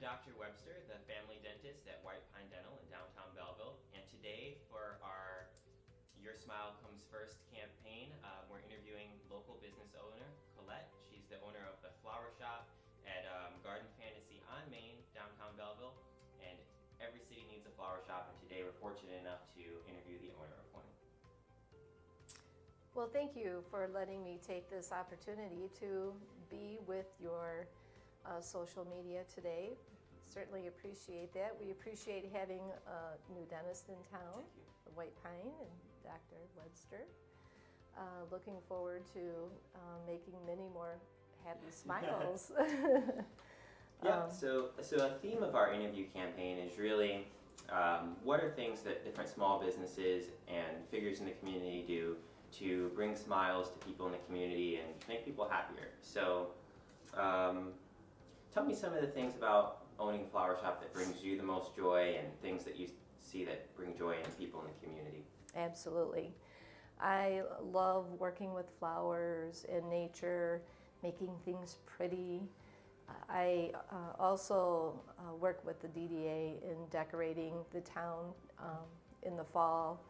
Dr. Webster, the family dentist at White Pine Dental in downtown Belleville, and today for our Your Smile Comes First campaign, we're interviewing local business owner Colette. She's the owner of the flower shop at Garden Fantasy on Main, downtown Belleville, and every city needs a flower shop, and today we're fortunate enough to interview the owner of one. Well, thank you for letting me take this opportunity to be with your social media today. Certainly appreciate that. We appreciate having a new dentist in town, White Pine and Dr. Webster. Looking forward to making many more happy smiles. So a theme of our interview campaign is really what are things that different small businesses and figures in the community do to bring smiles to people in the community and make people happier. So tell me some of the things about owning a flower shop that brings you the most joy and things that you see that bring joy in people in the community. Absolutely. I love working with flowers and nature, making things pretty. I also work with the DDA in decorating the town in the fall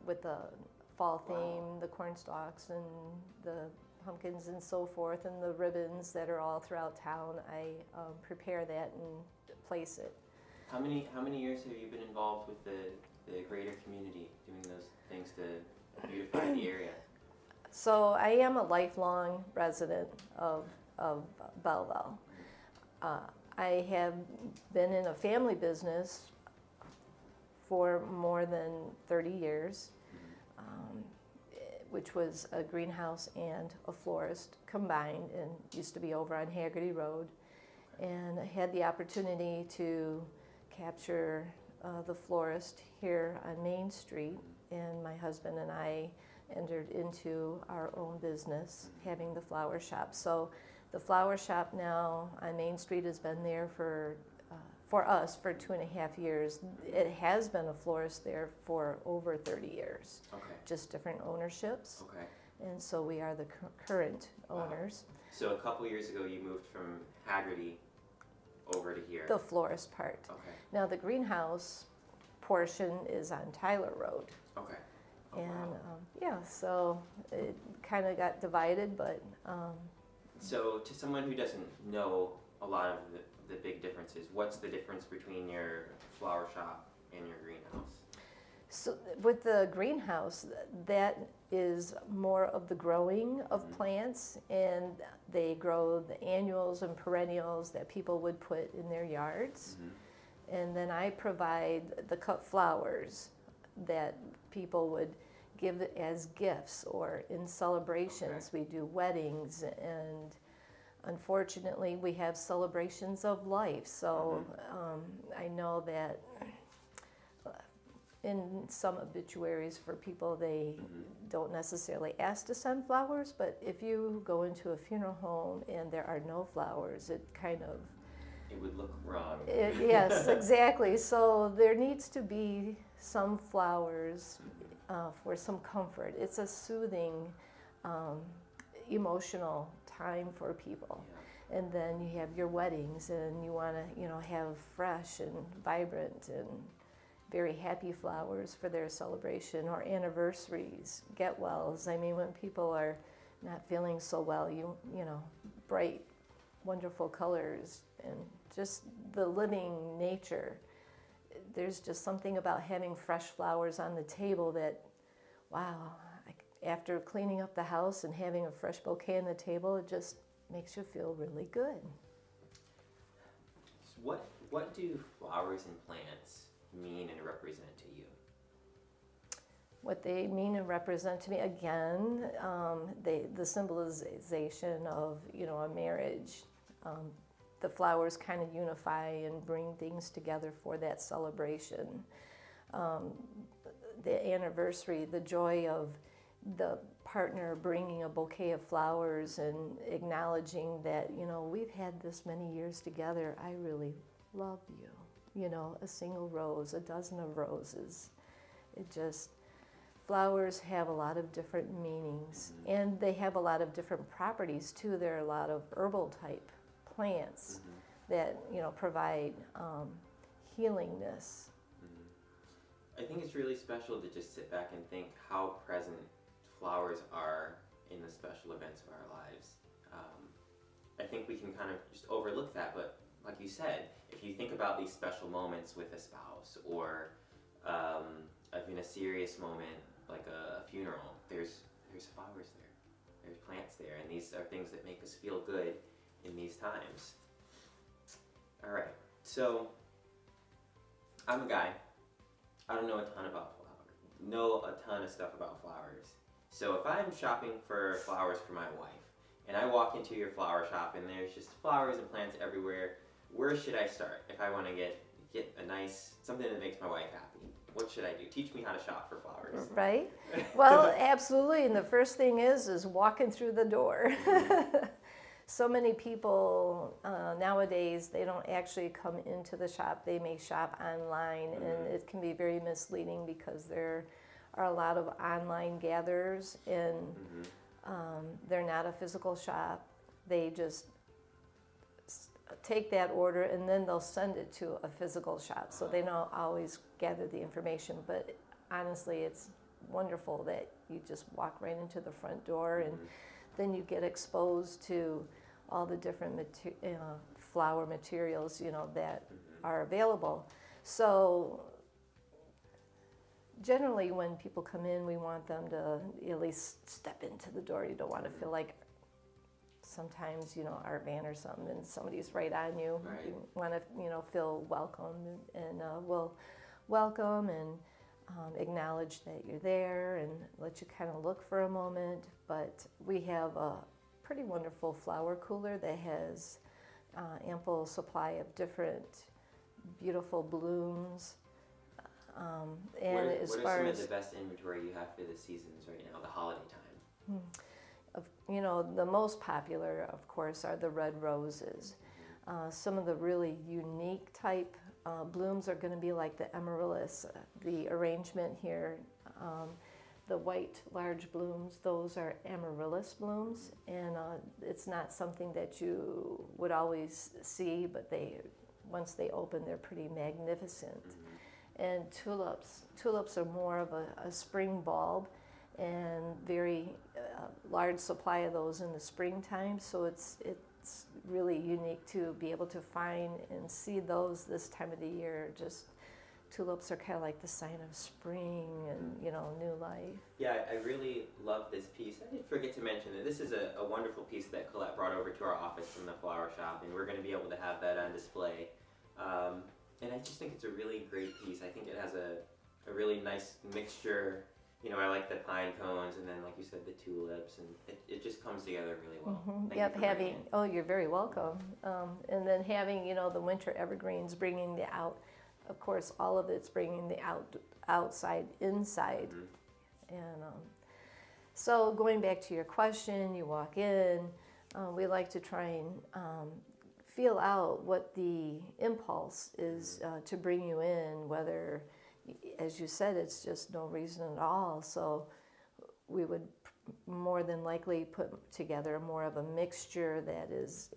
with the fall theme, the corn stalks and the pumpkins and so forth, and the ribbons that are all throughout town. I prepare that and place it. How many years have you been involved with the greater community, doing those things to beautify the area? So I am a lifelong resident of Belleville. I have been in a family business for more than 30 years. Which was a greenhouse and a florist combined, and used to be over on Haggerty Road. And I had the opportunity to capture the florist here on Main Street, and my husband and I entered into our own business, having the flower shop. So the flower shop now on Main Street has been there for us for 2.5 years. It has been a florist there for over 30 years. Okay. Just different ownerships. Okay. And so we are the current owners. Wow. So a couple years ago you moved from Haggerty over to here. The florist part. Okay. Now the greenhouse portion is on Tyler Road. Okay. Oh, And wow. yeah, so it kind of got divided, but So to someone who doesn't know a lot of the big differences, what's the difference between your flower shop and your greenhouse? so with the greenhouse, that is more of the growing of plants, and they grow the annuals and perennials that people would put in their yards. And then I provide the cut flowers that people would give as gifts or in celebrations. Okay. We do weddings, and unfortunately we have celebrations of life. So I know that in some obituaries for people, they don't necessarily ask to send flowers, but if you go into a funeral home and there are no flowers, it kind of... It would look wrong. Yes, exactly. So there needs to be some flowers for some comfort. It's a soothing, emotional time for people. Yeah. And then you have your weddings, and you want to, have fresh and vibrant and very happy flowers for their celebration, or anniversaries, get wells. I mean, when people are not feeling so well, you know, bright, wonderful colors and just the living nature. There's just something about having fresh flowers on the table that, wow, after cleaning up the house and having a fresh bouquet on the table, it just makes you feel really good. So what do flowers and plants mean and represent to you? What they mean and represent to me, again, the symbolization of, a marriage. The flowers kind of unify and bring things together for that celebration. The anniversary, the joy of the partner bringing a bouquet of flowers and acknowledging that, we've had this many years together. I really love you. A single rose, a dozen of roses. Flowers have a lot of different meanings, and they have a lot of different properties too. There are a lot of herbal type plants that provide healingness. I think it's really special to just sit back and think how present flowers are in the special events of our lives. I think we can kind of just overlook that, but like you said, if you think about these special moments with a spouse or in a serious moment like a funeral, there's flowers there, there's plants there, and these are things that make us feel good in these times. All right, so I'm a guy. I don't know a ton about flowers. Know a ton of stuff about flowers. So if I'm shopping for flowers for my wife, and I walk into your flower shop and there's just flowers and plants everywhere, where should I start if I want to get a nice, something that makes my wife happy? What should I do? Teach me how to shop for flowers. Right? Well, absolutely. And the first thing is walking through the door. So many people nowadays, they don't actually come into the shop. They may shop online, and it can be very misleading because there are a lot of online gatherers, and they're not a physical shop. They just take that order and then they'll send it to a physical shop. So they don't always gather the information, but honestly, it's wonderful that you just walk right into the front door, and then you get exposed to all the different flower materials, that are available. So generally when people come in, we want them to at least step into the door. You don't want to feel like sometimes, Art Van or something, and somebody's right on you. Right. You want to, feel welcome, and we'll welcome and acknowledge that you're there and let you kind of look for a moment. But we have a pretty wonderful flower cooler that has ample supply of different beautiful blooms. And what as are far some as of the best inventory you have for the seasons right now, the holiday time? the most popular, of course, are the red roses. Some of the really unique type blooms are going to be like the amaryllis. The arrangement here, the white large blooms, those are amaryllis blooms, and it's not something that you would always see, but once they open, they're pretty magnificent. And tulips are more of a spring bulb, and very large supply of those in the springtime. So it's really unique to be able to find and see those this time of the year. Just tulips are kind of like the sign of spring and new life. Yeah, I really love this piece. I did forget to mention that this is a wonderful piece that Colette brought over to our office from the flower shop, and we're going to be able to have that on display. And I just think it's a really great piece. I think it has a really nice mixture. I like the pine cones, and then, like you said, the tulips, and it just comes together really well. Thank you for bringing it. Oh, you're very welcome. And then having, the winter evergreens, bringing the out, of course, all of it's bringing the outside, inside. And so going back to your question, you walk in, we like to try and feel out what the impulse is to bring you in, whether, as you said, it's just no reason at all. So we would more than likely put together more of a mixture that is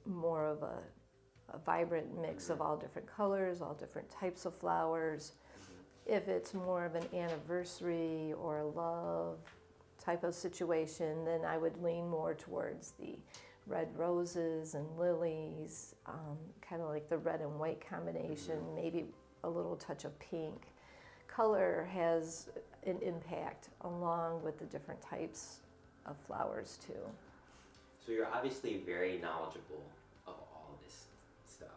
more of a vibrant mix of all different colors, all different types of flowers. If it's more of an anniversary or a love type of situation, then I would lean more towards the red roses and lilies, kind of like the red and white combination, maybe a little touch of pink. Color has an impact along with the different types of flowers too. So you're obviously very knowledgeable of all this stuff.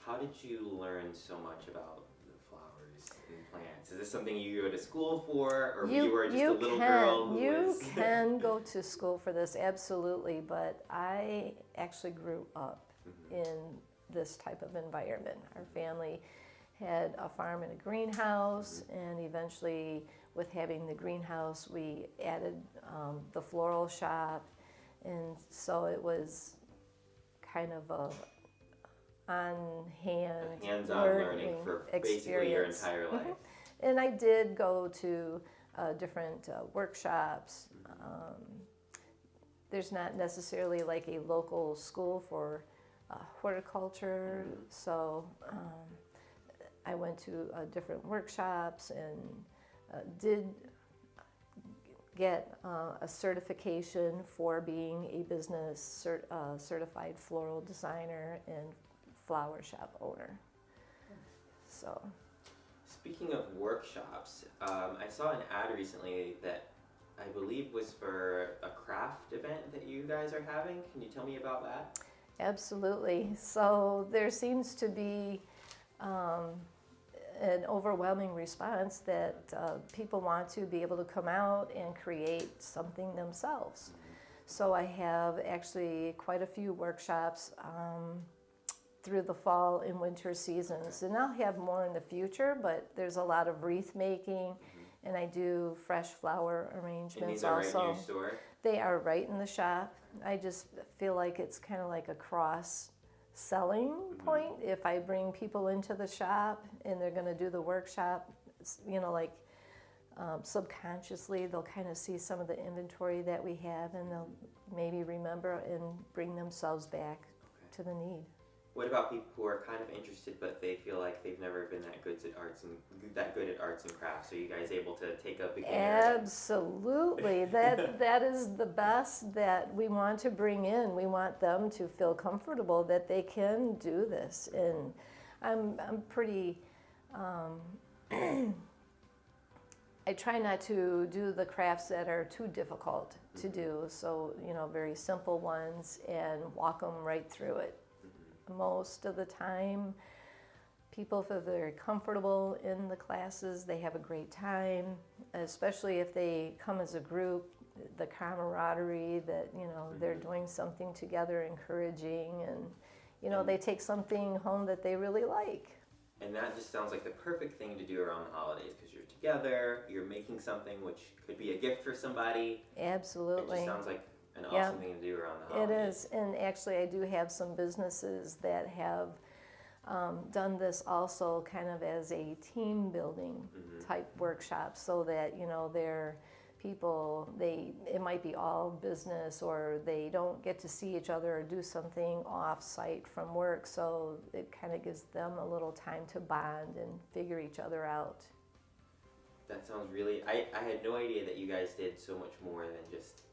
How did you learn so much about the flowers and plants? Is this something you go to school for, or you were just a little girl who You can go to school for this, absolutely, but I actually grew up in this type of environment. Our family had a farm and a greenhouse, and eventually with having the greenhouse, we added the floral shop, and so it was kind of a hands-on learning for basically your entire life. And I did go to different workshops. There's not necessarily like a local school for horticulture. So I went to different workshops and did get a certification for being a business certified floral designer and flower shop owner. So, speaking of workshops, I saw an ad recently that I believe was for a craft event that you guys are having. Can you tell me about that? absolutely. So there seems to be an overwhelming response that people want to be able to come out and create something themselves. So I have actually quite a few workshops through the fall and winter seasons, and I'll have more in the future, but there's a lot of wreath making, and I do fresh flower arrangements and these are also. right in your store? They are right in the shop. I just feel like it's kind of like a cross selling point. If I bring people into the shop and they're going to do the workshop, you know, like subconsciously they'll kind of see some of the inventory that we have, and they'll maybe remember and bring themselves back to the need. What about people who are kind of interested but they feel like they've never been that good at arts and crafts? Are you guys able to take a beginner? Absolutely. That is the best that we want to bring in. We want them to feel comfortable that they can do this. And I'm pretty I try not to do the crafts that are too difficult to do. So, you know, very simple ones, and walk them right through it. Most of the time, people feel very comfortable in the classes. They have a great time, especially if they come as a group. The camaraderie that, you know, they're doing something together, encouraging, and, you know, they take something home that they really like. And that just sounds like the perfect thing to do around the holidays, because you're together, you're making something which could be a gift for somebody. Absolutely. It just sounds like an awesome thing to do around the It holidays. is, and actually I do have some businesses that have done this also kind of as a team building type workshop, so that, you know, they're people, it might be all business, or they don't get to see each other or do something off site from work, so it kind of gives them a little time to bond and figure each other out. That sounds really, I had no idea that you guys did so much more than just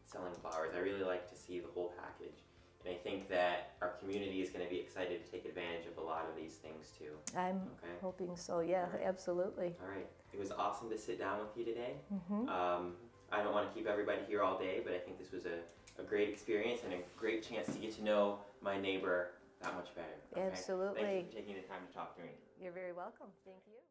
selling flowers. I really like to see the whole package. And I think that our community is going to be excited to take advantage of a lot of these things too. I'm hoping so, yeah, absolutely. All right. It was awesome to sit down with you today. I don't want to keep everybody here all day, but I think this was a great experience and a great chance to get to know my neighbor that much better. Okay? Absolutely. Thank you for taking the time to talk to me. You're very welcome. Thank you.